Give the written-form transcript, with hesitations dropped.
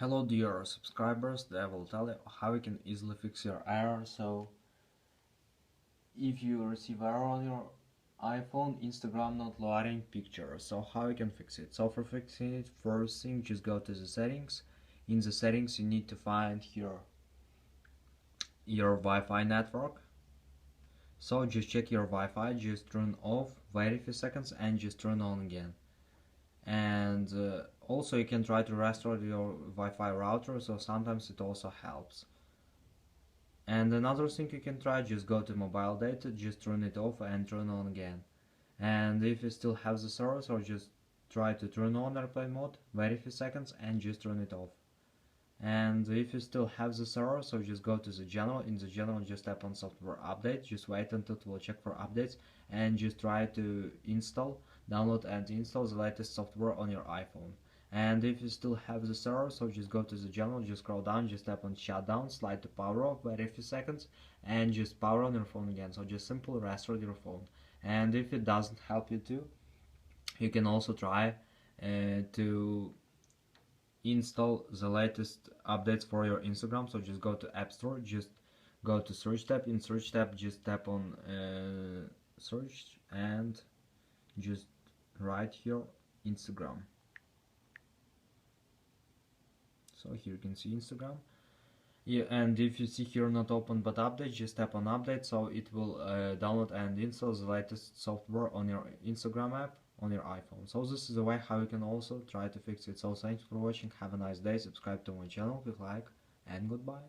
Hello dear subscribers, today I will tell you how you can easily fix your error. So if you receive error on your iPhone, Instagram not loading picture, so how you can fix it? So for fixing it, first thing, just go to the settings. In the settings you need to find here your Wi-Fi network. So just check your Wi-Fi, just turn off, wait a few seconds and just turn on again. And also you can try to restore your Wi-Fi router, so sometimes it also helps. And another thing you can try, just go to mobile data, just turn it off and turn on again. And if you still have the service, or just try to turn on airplane mode, wait a few seconds and just turn it off. And if you still have the server, so just go to the general. In the general, just tap on software update, just wait until it will check for updates and just try to download and install the latest software on your iPhone. And if you still have the server, so just go to the general, just scroll down, just tap on shutdown, slide to power off, wait a few seconds and just power on your phone again. So just simply restore your phone. And if it doesn't help you too, you can also try to install the latest updates for your Instagram. So just go to App Store, just go to search tab. In search tab, just tap on search and just write here Instagram. So here you can see Instagram. Yeah, and if you see here not open but update, just tap on update, so it will download and install the latest software on your Instagram app on your iPhone. So this is a way how you can also try to fix it. So thanks for watching, have a nice day, subscribe to my channel, click like, and goodbye.